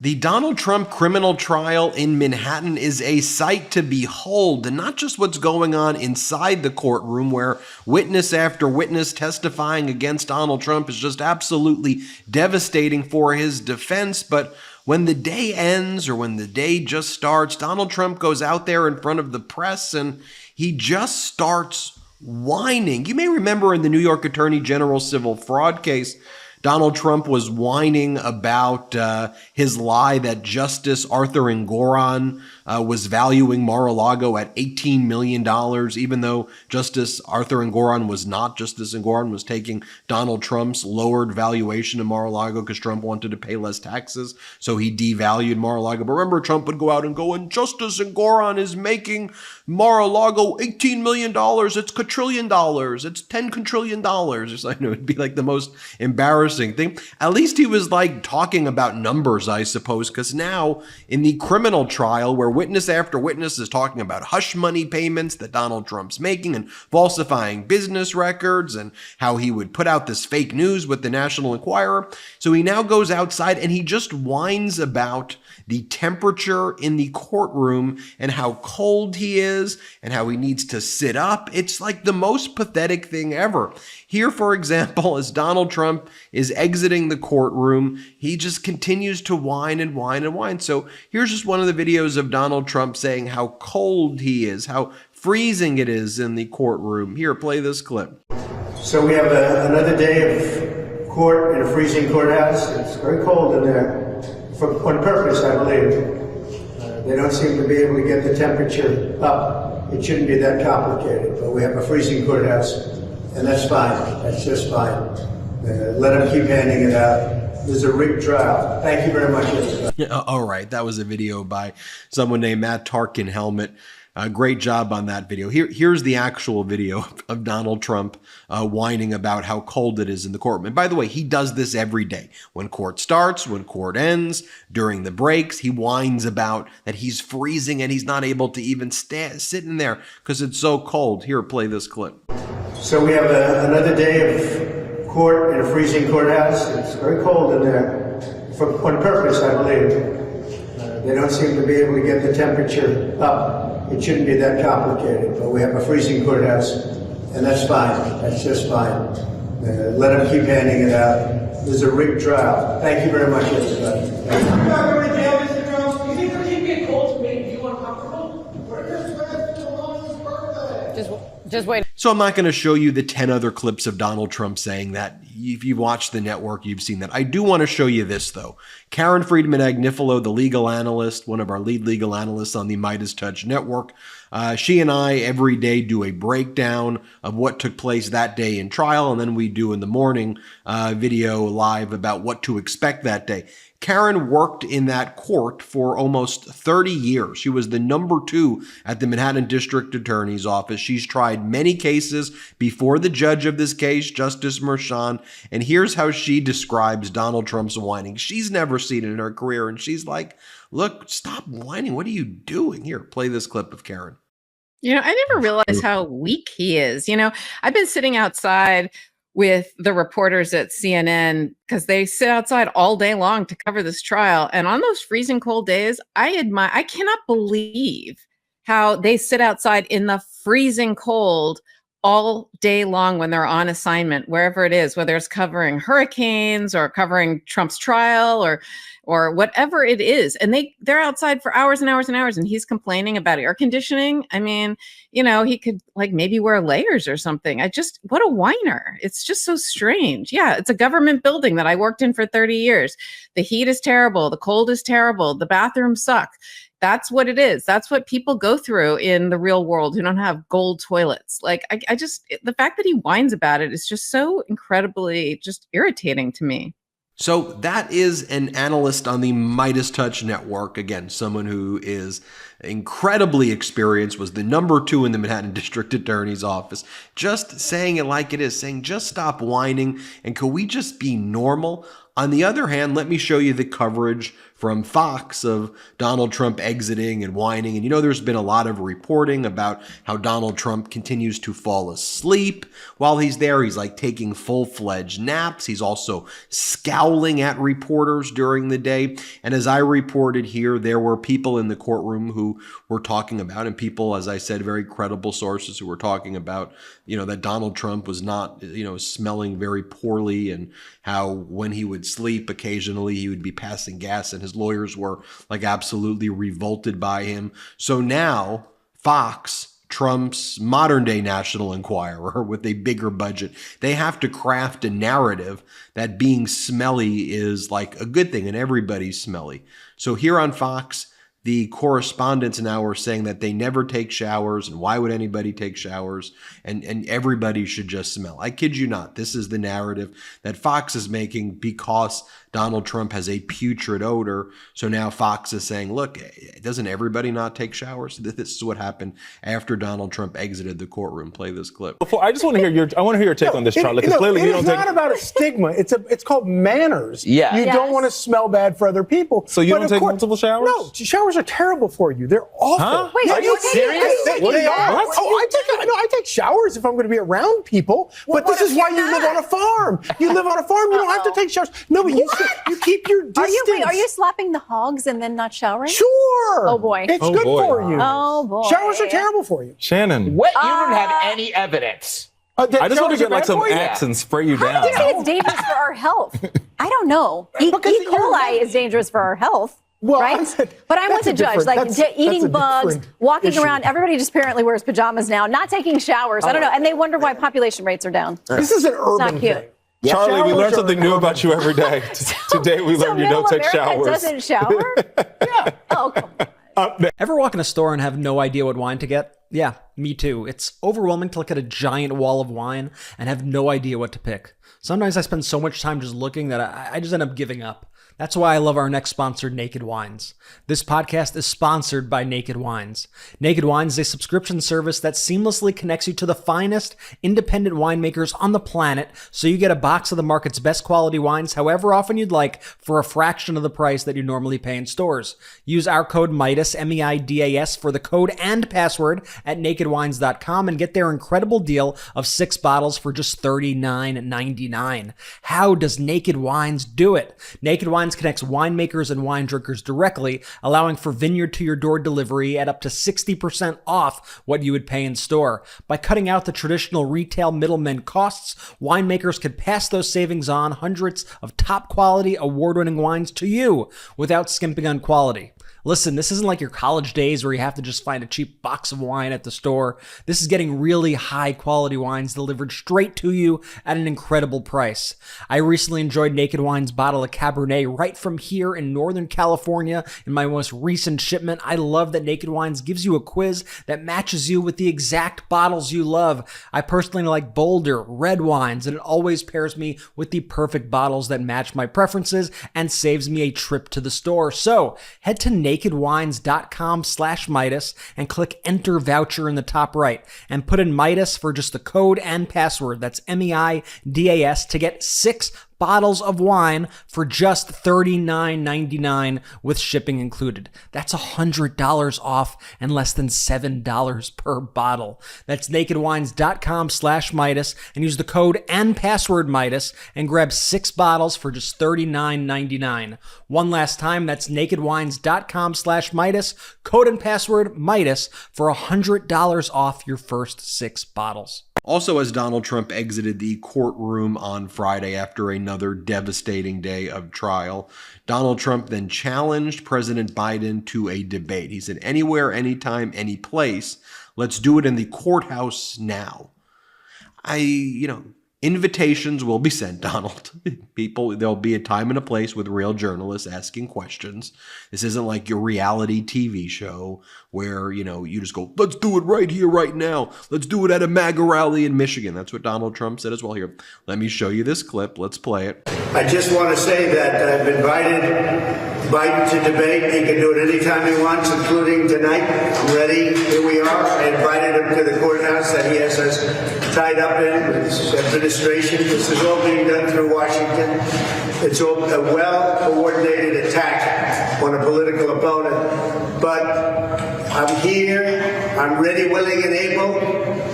The Donald Trump criminal trial in Manhattan is a sight to behold, and not just what's going on inside the courtroom where witness after witness testifying against Donald Trump is just absolutely devastating for his defense, but when the day ends or when the day just starts, Donald Trump goes out there in front of the press and he just starts whining. You may remember in the New York Attorney General civil fraud case, Donald Trump was whining about his lie that Justice Arthur Engoron was valuing Mar-a-Lago at $18 million, even though Justice Arthur Engoron was not. Justice Engoron was taking Donald Trump's lowered valuation of Mar-a-Lago because Trump wanted to pay less taxes, so he devalued Mar-a-Lago. But remember, Trump would go out and go, and Justice Engoron is making Mar-a-Lago $18 million. It's quadrillion dollars. It's $10 quadrillion. It's like, it'd be like the most embarrassing thing. At least he was like talking about numbers, I suppose, because now in the criminal trial where witness after witness is talking about hush money payments that Donald Trump's making and falsifying business records and how he would put out this fake news with the National Enquirer. So he now goes outside and he just whines about the temperature in the courtroom and how cold he is and how he needs to sit up. It's like the most pathetic thing ever. Here, for example, as Donald Trump is exiting the courtroom, he just continues to whine and whine and whine. So here's just one of the videos of Donald Trump saying how cold he is, how freezing it is in the courtroom. Here, play this clip. So we have another day of court in a freezing courthouse. It's very cold in there. On purpose, I believe. They don't seem to be able to get the temperature up. It shouldn't be that complicated, but we have a freezing courthouse, and that's fine. That's just fine. Let them keep handing it out. There's a rigged trial. Thank you very much, everybody. Yeah, all right, that was a video by someone named Matt Tarkin Helmet. Great job on that video. Here's the actual video of Donald Trump whining about how cold it is in the courtroom. And by the way, he does this every day. When court starts, when court ends, during the breaks, he whines about that he's freezing and he's not able to even sit in there because it's so cold. Here, play this clip. So we have another day of court in a freezing courthouse. It's very cold in there. On purpose, I believe. They don't seem to be able to get the temperature up. It shouldn't be that complicated, but we have a freezing courthouse, and that's fine. That's just fine. Let them keep handing it out. There's a rigged trial. Thank you very much, everybody. I'm not going to jail, Mr. Jones. You think the heat get cold to make you uncomfortable? What if your friends still on his birthday? Just wait. So I'm not going to show you the 10 other clips of Donald Trump saying that. If you've watched the network, you've seen that. I do want to show you this, though. Karen Friedman-Agnifilo, the legal analyst, one of our lead legal analysts on the MeidasTouch network, she and I every day do a breakdown of what took place that day in trial, and then we do in the morning video live about what to expect that day. Karen worked in that court for almost 30 years. She was the number 2 at the Manhattan District Attorney's Office. She's tried many cases before the judge of this case, Justice Merchan, and here's how she describes Donald Trump's whining. She's never seen it in her career, and she's like, look, stop whining. What are you doing? Here, play this clip of Karen. I never realized how weak he is. I've been sitting outside with the reporters at CNN because they sit outside all day long to cover this trial. And on those freezing cold days, I cannot believe how they sit outside in the freezing cold all day long when they're on assignment, wherever it is, whether it's covering hurricanes or covering Trump's trial or whatever it is. And they're outside for hours and hours and hours, and he's complaining about air conditioning. I mean, he could like maybe wear layers or something. What a whiner. It's just so strange. Yeah, it's a government building that I worked in for 30 years. The heat is terrible. The cold is terrible. The bathrooms suck. That's what it is. That's what people go through in the real world who don't have gold toilets. Like, the fact that he whines about it is just so incredibly just irritating to me. So that is an analyst on the MeidasTouch network. Again, someone who is incredibly experienced, was the number 2 in the Manhattan District Attorney's Office, just saying it like it is, saying just stop whining and could we just be normal? on the other hand, let me show you the coverage from Fox of Donald Trump exiting and whining. And there's been a lot of reporting about how Donald Trump continues to fall asleep while he's there. He's like taking full-fledged naps. He's also scowling at reporters during the day. And as I reported here, there were people in the courtroom who were talking about, and people, as I said, very credible sources who were talking about, that Donald Trump was not, smelling very poorly, and how when he would sleep, occasionally he would be passing gas, and his lawyers were like absolutely revolted by him. So now Fox, Trump's modern day National Enquirer with a bigger budget, they have to craft a narrative that being smelly is like a good thing and everybody's smelly. So here on Fox, the correspondents now are saying that they never take showers, and why would anybody take showers, and everybody should just smell. I kid you not. This is the narrative that Fox is making because Donald Trump has a putrid odor. So now Fox is saying, look, doesn't everybody not take showers? This is what happened after Donald Trump exited the courtroom. Play this clip. Before, I want to hear your take on this, Charlie, because clearly you don't take. It's not about a stigma. It's called manners. Yeah. You don't want to smell bad for other people. So you don't take multiple showers? No, showers are terrible for you. They're awful. Huh? Wait, are you serious? They are. I take showers if I'm going to be around people. But this is why you live on a farm. You live on a farm. You don't have to take showers. No, but you keep your distance. Are you slapping the hogs and then not showering? Sure. Oh, boy. It's good for you. Oh, boy. Showers are terrible for you. Shannon. What? You don't have any evidence. I just want to get like some Axe and spray you down. How do you say it's dangerous for our health? I don't know. E. coli is dangerous for our health. Well, right? But I'm with the judge, like eating bugs, walking around. Everybody just apparently wears pajamas now, not taking showers. I don't know. And they wonder why population rates are down. This is an urban thing. Yeah. Charlie, we learn something new about you every day. Today we learned you don't take showers. Doesn't shower? Yeah. Oh, come on. Ever walk in a store and have no idea what wine to get? Yeah, me too. It's overwhelming to look at a giant wall of wine and have no idea what to pick. Sometimes I spend so much time just looking that I just end up giving up. That's why I love our next sponsor, Naked Wines. This podcast is sponsored by Naked Wines. Naked Wines is a subscription service that seamlessly connects you to the finest independent winemakers on the planet, so you get a box of the market's best quality wines however often you'd like for a fraction of the price that you normally pay in stores. Use our code MIDAS, M-E-I-D-A-S, for the code and password at nakedwines.com and get their incredible deal of 6 bottles for just $39.99. How does Naked Wines do it? Naked Wines connects winemakers and wine drinkers directly, allowing for vineyard to your door delivery at up to 60% off what you would pay in store. By cutting out the traditional retail middlemen costs, winemakers could pass those savings on hundreds of top quality award-winning wines to you without skimping on quality. Listen, this isn't like your college days where you have to just find a cheap box of wine at the store. This is getting really high quality wines delivered straight to you at an incredible price. I recently enjoyed Naked Wine's bottle of Cabernet right from here in Northern California in my most recent shipment. I love that Naked Wines gives you a quiz that matches you with the exact bottles you love. I personally like bolder, red wines, and it always pairs me with the perfect bottles that match my preferences and saves me a trip to the store. So head to nakedwines.com/Meidas and click enter voucher in the top right and put in Meidas for just the code and password. That's MEIDAS to get 6 bottles of wine for just $39.99 with shipping included. That's $100 off and less than $7 per bottle. That's nakedwines.com/Meidas and use the code and password Meidas and grab 6 bottles for just $39.99. One last time, that's nakedwines.com/Meidas, code and password Meidas for $100 off your first 6 bottles. Also, as Donald Trump exited the courtroom on Friday after another devastating day of trial, Donald Trump then challenged President Biden to a debate. He said, anywhere, anytime, any place, let's do it in the courthouse now. Invitations will be sent, Donald. There'll be a time and a place with real journalists asking questions. This isn't like your reality TV show where, you just go, let's do it right here, right now. Let's do it at a MAGA rally in Michigan. That's what Donald Trump said as well here. Let me show you this clip. Let's play it. I just want to say that I've invited Biden to debate. He can do it anytime he wants, including tonight. I'm ready. Here we are. I invited him to the courthouse that he has us tied up in. It's been administration. This is all being done through Washington. It's all a well-coordinated attack on a political opponent. But I'm here, I'm ready, willing, and able.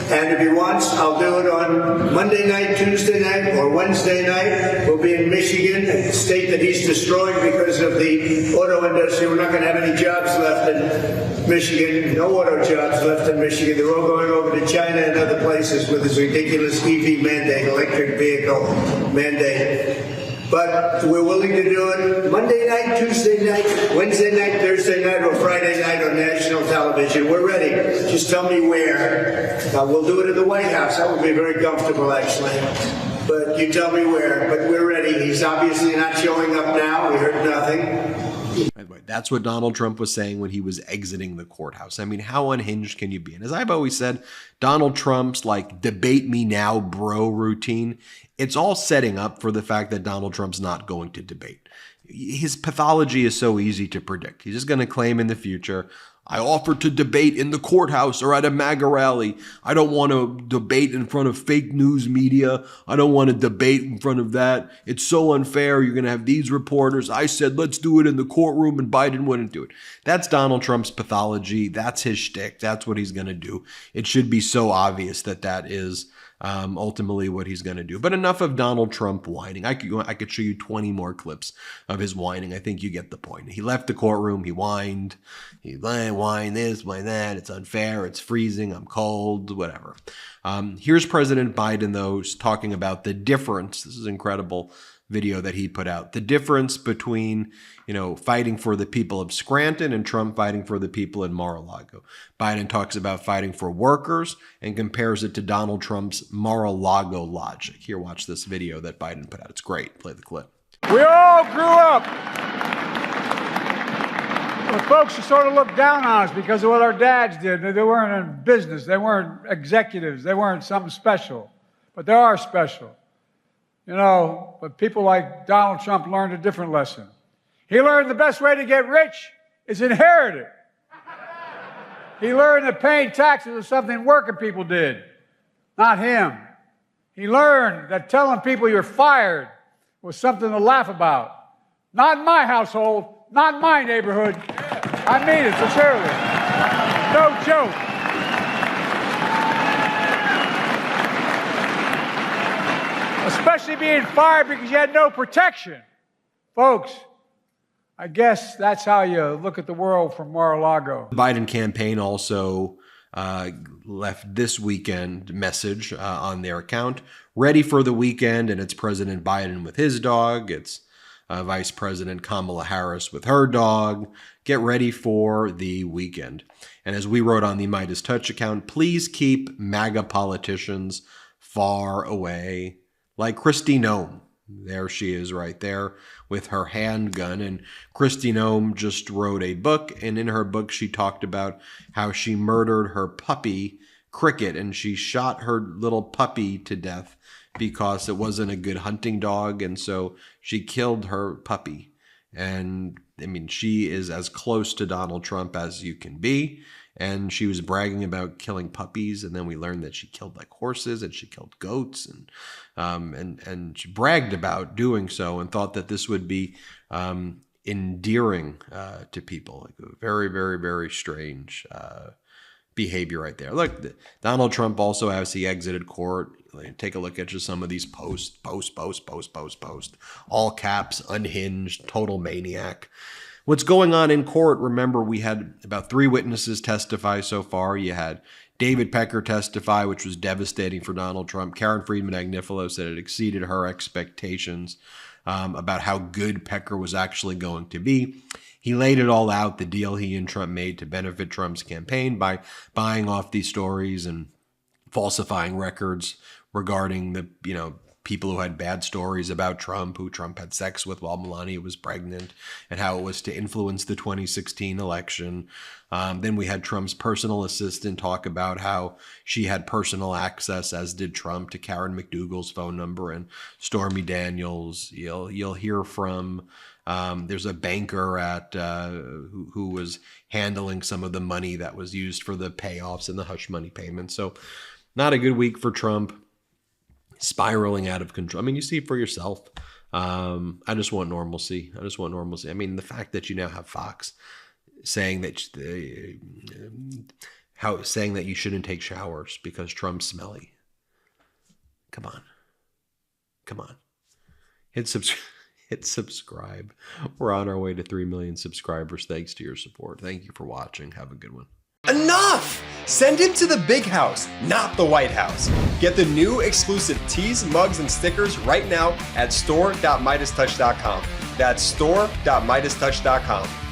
And if he wants, I'll do it on Monday night, Tuesday night, or Wednesday night. We'll be in Michigan, a state that he's destroying because of the auto industry. We're not going to have any jobs left in Michigan. No auto jobs left in Michigan. They're all going over to China and other places with this ridiculous EV mandate, electric vehicle mandate. But we're willing to do it Monday night, Tuesday night, Wednesday night, Thursday night, or Friday night on national television. We're ready. Just tell me where. We'll do it in the White House. That would be very comfortable, actually. But you tell me where. But we're ready. He's obviously not showing up now. We heard nothing. By the way, that's what Donald Trump was saying when he was exiting the courthouse. I mean, how unhinged can you be? And as I've always said, Donald Trump's like debate me now, bro routine, it's all setting up for the fact that Donald Trump's not going to debate. His pathology is so easy to predict. He's just going to claim in the future, I offered to debate in the courthouse or at a MAGA rally. I don't want to debate in front of fake news media. I don't want to debate in front of that. It's so unfair. You're going to have these reporters. I said, let's do it in the courtroom, and Biden wouldn't do it. That's Donald Trump's pathology. That's his shtick. That's what he's going to do. It should be so obvious that that is ultimately what he's going to do. But enough of Donald Trump whining. I could show you 20 more clips of his whining. I think you get the point. He left the courtroom. He whined. He whined this, whined that. It's unfair. It's freezing. I'm cold. Whatever. Here's President Biden, though, talking about the difference. This is incredible video that he put out. The difference between, fighting for the people of Scranton and Trump fighting for the people in Mar-a-Lago. Biden talks about fighting for workers and compares it to Donald Trump's Mar-a-Lago logic. Here, watch this video that Biden put out. It's great. Play the clip. We all grew up with folks who sort of looked down on us because of what our dads did. They weren't in business. They weren't executives. They weren't something special. But they are special. But people like Donald Trump learned a different lesson. He learned the best way to get rich is inherit it. He learned that paying taxes was something working people did, not him. He learned that telling people you're fired was something to laugh about. Not in my household, not in my neighborhood. I mean it sincerely. No joke. Especially being fired because you had no protection. Folks, I guess that's how you look at the world from Mar-a-Lago. The Biden campaign also left this weekend message on their account. Ready for the weekend, and it's President Biden with his dog. It's Vice President Kamala Harris with her dog. Get ready for the weekend. And as we wrote on the MeidasTouch account, please keep MAGA politicians far away. Like Kristi Noem. There she is right there with her handgun. And Kristi Noem just wrote a book. And in her book, she talked about how she murdered her puppy, Cricket. And she shot her little puppy to death because it wasn't a good hunting dog. And so she killed her puppy. And I mean, she is as close to Donald Trump as you can be. And she was bragging about killing puppies, and then we learned that she killed like horses and she killed goats, and she bragged about doing so and thought that this would be endearing to people. Like a very, very, very strange behavior right there. Look, Donald Trump also, as he exited court, take a look at just some of these post, all caps, unhinged, total maniac. What's going on in court? Remember, we had about 3 witnesses testify so far. You had David Pecker testify, which was devastating for Donald Trump. Karen Friedman-Agnifilo said it exceeded her expectations about how good Pecker was actually going to be. He laid it all out, the deal he and Trump made to benefit Trump's campaign by buying off these stories and falsifying records regarding the, people who had bad stories about Trump, who Trump had sex with while Melania was pregnant, and how it was to influence the 2016 election. Then we had Trump's personal assistant talk about how she had personal access, as did Trump, to Karen McDougal's phone number and Stormy Daniels. You'll hear from, there's a banker at who was handling some of the money that was used for the payoffs and the hush money payments. So not a good week for Trump. spiraling out of control. I mean, you see it for yourself. I just want normalcy. I mean, the fact that you now have Fox saying that saying that you shouldn't take showers because Trump's smelly. Come on. Hit subscribe. We're on our way to 3 million subscribers. Thanks to your support. Thank you for watching. Have a good one. Enough! Send him to the big house, not the White House. Get the new exclusive tees, mugs, and stickers right now at store.MeidasTouch.com. That's store.MeidasTouch.com.